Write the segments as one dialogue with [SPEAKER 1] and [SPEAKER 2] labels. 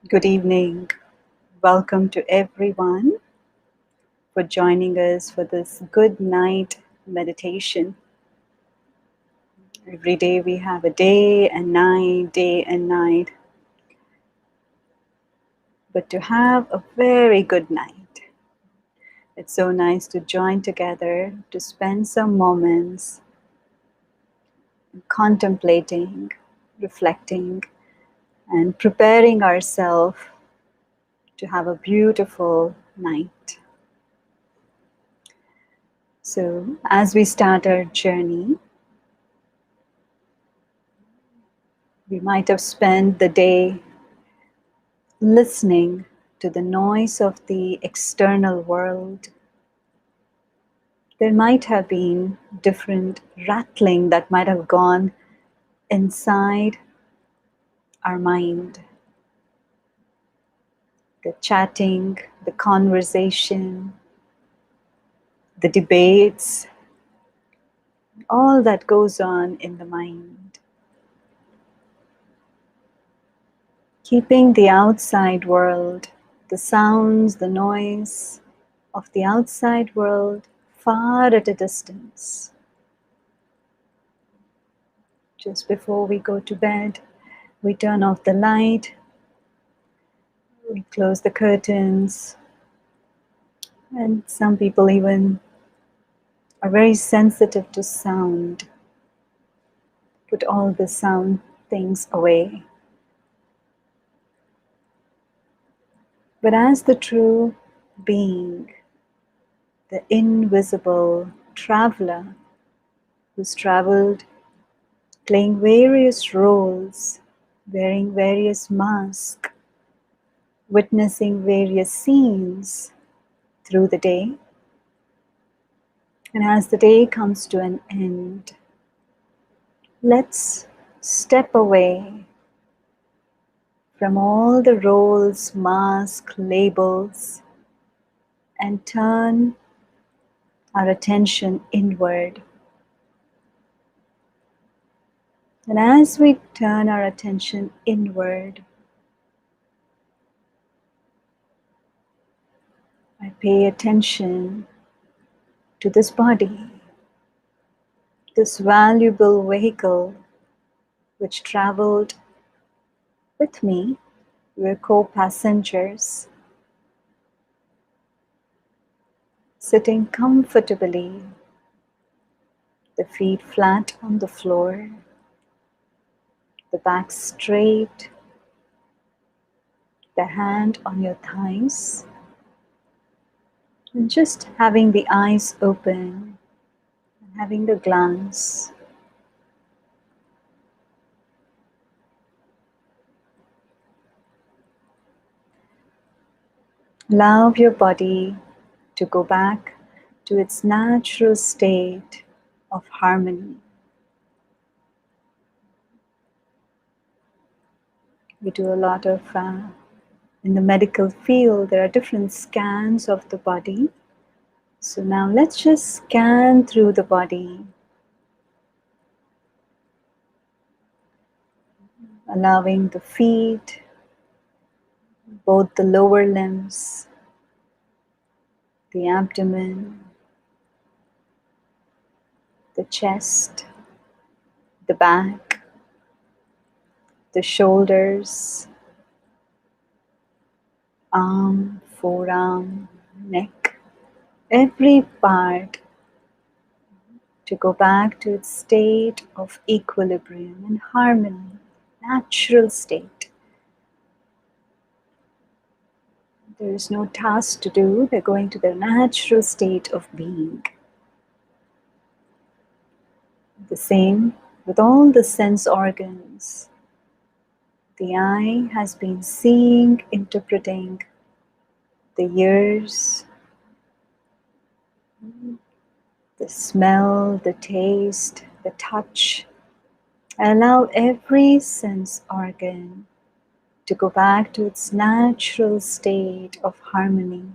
[SPEAKER 1] Good evening. Welcome to everyone for joining us for this good night meditation. Every day we have a day and night, day and night. But to have a very good night, it's so nice to join together to spend some moments contemplating, reflecting, and preparing ourselves to have a beautiful night. So, as we start our journey, we might have spent the day listening to the noise of the external world. There might have been different rattling that might have gone inside our mind. The chatting, the conversation, the debates, all that goes on in the mind. Keeping the outside world, the sounds, the noise of the outside world far at a distance. Just before we go to bed, we turn off the light, we close the curtains, and some people even are very sensitive to sound. Put all the sound things away. But as the true being, the invisible traveler who's traveled playing various roles, wearing various masks, witnessing various scenes through the day. And as the day comes to an end, let's step away from all the roles, masks, labels, and turn our attention inward. And as we turn our attention inward, I pay attention to this body, this valuable vehicle which traveled with me. We're co-passengers, sitting comfortably, the feet flat on the floor, the back straight, the hand on your thighs, and just having the eyes open, and having the glance. Allow your body to go back to its natural state of harmony. We do a lot of, in the medical field, there are different scans of the body. So now let's just scan through the body, allowing the feet, both the lower limbs, the abdomen, the chest, the back, the shoulders, arm, forearm, neck, every part to go back to its state of equilibrium and harmony, natural state. There is no task to do, they're going to their natural state of being. The same with all the sense organs. The eye has been seeing, interpreting, the ears, the smell, the taste, the touch. Allow every sense organ to go back to its natural state of harmony.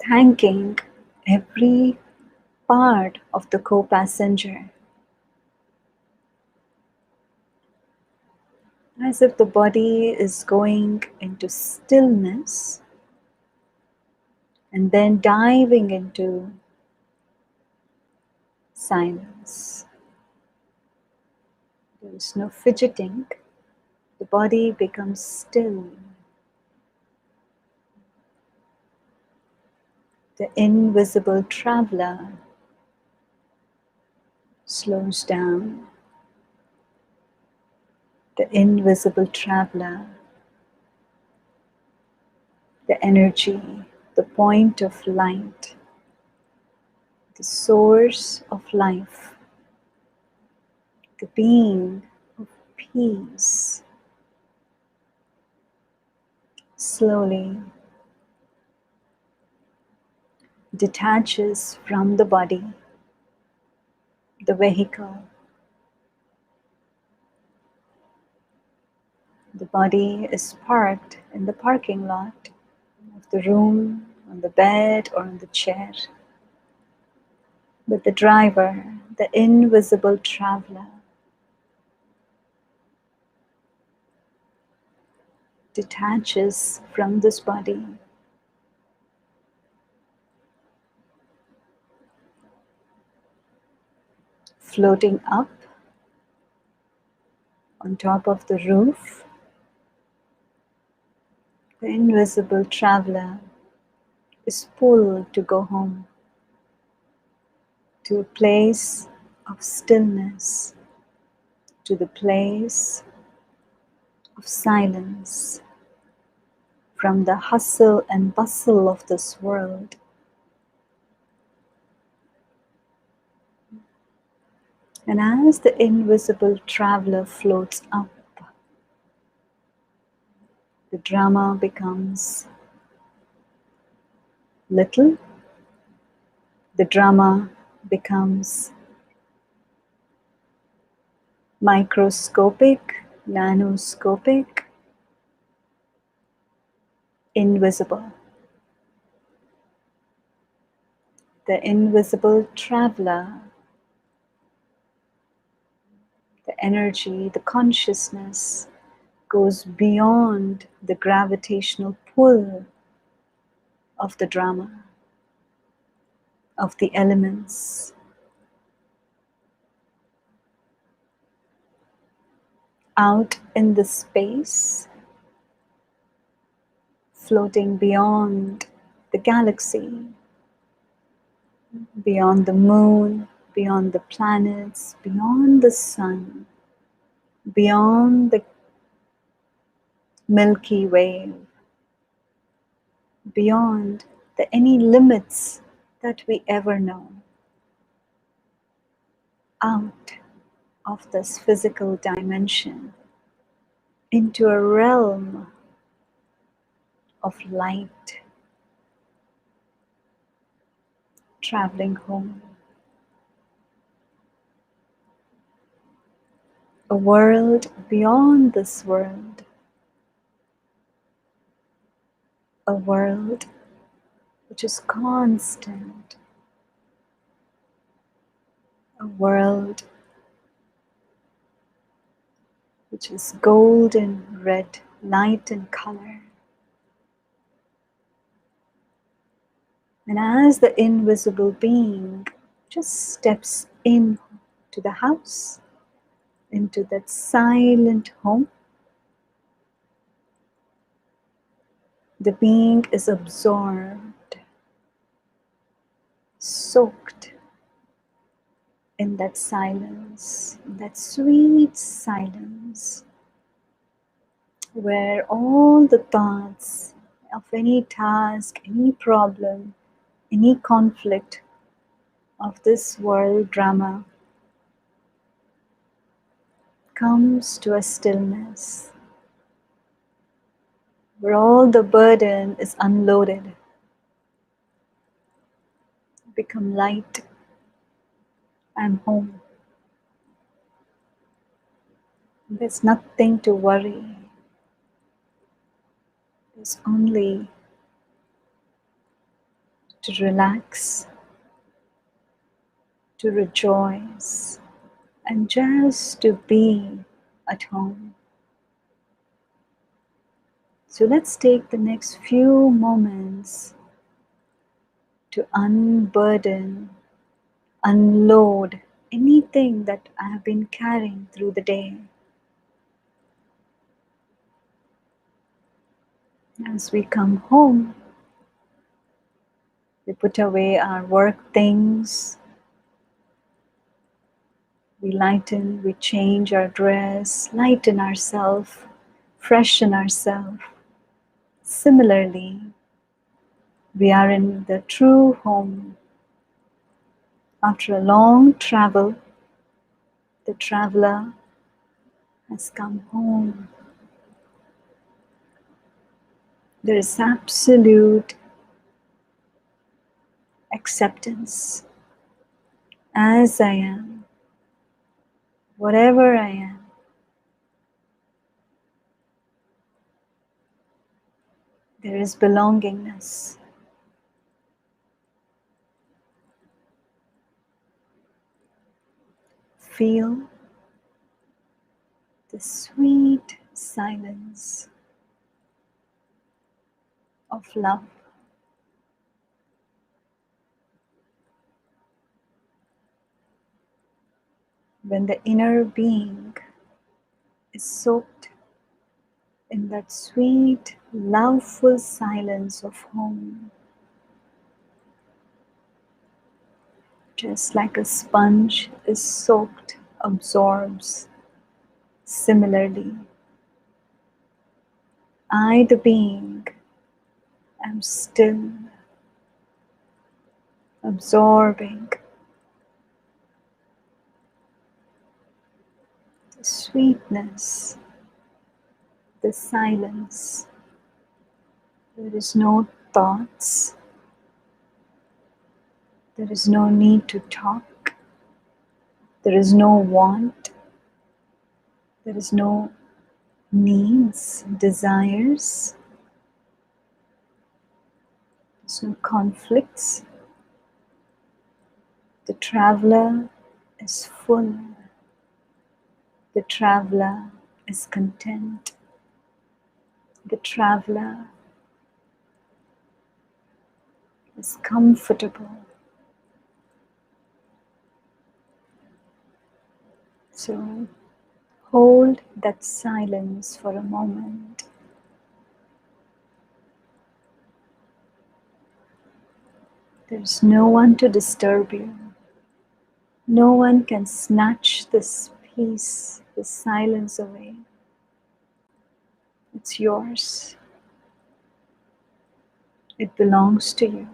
[SPEAKER 1] Thanking every part of the co-passenger. as if the body is going into stillness and then diving into silence. There is no fidgeting, the body becomes still. The invisible traveler slows down. The invisible traveler, the energy, the point of light, the source of life, the being of peace, slowly detaches from the body, the vehicle. The body is parked in the parking lot of the room, on the bed, or on the chair. But the driver, the invisible traveler, detaches from this body, floating up on top of the roof. The invisible traveler is pulled to go home, to a place of stillness, to the place of silence, from the hustle and bustle of this world. And as the invisible traveler floats up, the drama becomes little, the drama becomes microscopic, nanoscopic, invisible. The invisible traveler, the energy, the consciousness goes beyond the gravitational pull of the drama, of the elements, out in the space, floating beyond the galaxy, beyond the moon, beyond the planets, beyond the sun, beyond the Milky Way, beyond any limits that we ever know, out of this physical dimension into a realm of light, traveling home. A world beyond this world, a world which is constant, a world which is golden red light and color. And as the invisible being just steps in to the house, into that silent home, the being is absorbed, soaked in that silence, that sweet silence, where all the thoughts of any task, any problem, any conflict of this world drama comes to a stillness, where all the burden is unloaded, become light. I'm home. There's nothing to worry. There's only to relax, to rejoice, and just to be at home. So let's take the next few moments to unburden, unload anything that I have been carrying through the day. As we come home, we put away our work things, we lighten, we change our dress, lighten ourselves, freshen ourselves. Similarly, we are in the true home. After a long travel, the traveler has come home. There is absolute acceptance as I am, whatever I am. There is belongingness. Feel the sweet silence of love. When the inner being is soaked in that sweet, loveful silence of home, just like a sponge is soaked, absorbs. Similarly, I, the being, am still absorbing the sweetness, the silence. There is no thoughts. There is no need to talk. There is no want. There is no needs, desires. There's no conflicts. The traveler is full. The traveler is content. The traveler is comfortable. So hold that silence for a moment. There's no one to disturb you. No one can snatch this peace, this silence away. It's yours. It belongs to you.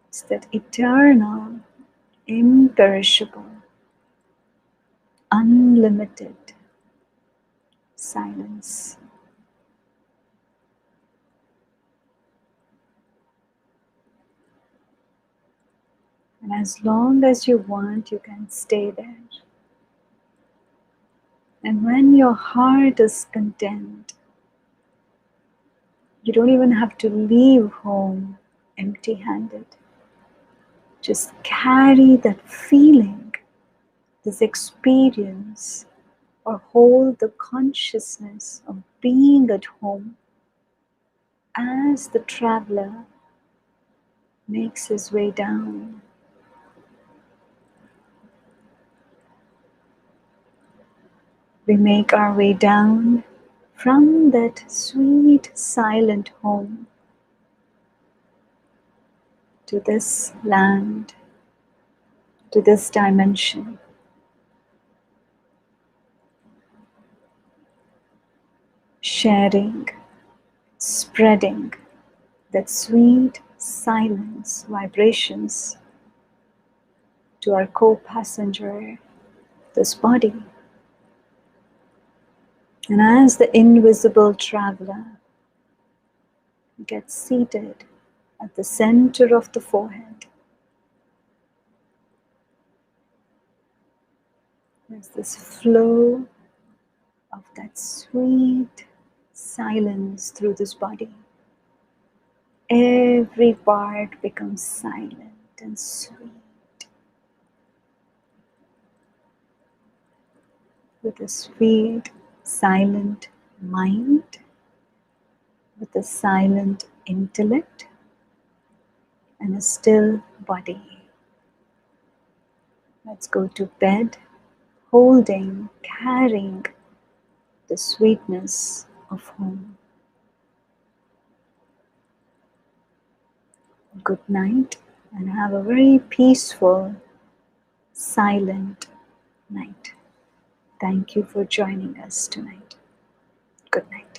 [SPEAKER 1] It's that eternal, imperishable, unlimited silence. And as long as you want, you can stay there. And when your heart is content, you don't even have to leave home empty-handed. Just carry that feeling, this experience, or hold the consciousness of being at home as the traveler makes his way down. We make our way down from that sweet, silent home to this land, to this dimension. Sharing, spreading that sweet silence vibrations to our co-passenger, this body. And as the invisible traveler gets seated at the center of the forehead, there's this flow of that sweet silence through this body. Every part becomes silent and sweet, with a sweet, silent mind with a silent intellect and a still body. Let's go to bed holding, carrying the sweetness of home. Good night and have a very peaceful, silent night. Thank you for joining us tonight. Good night.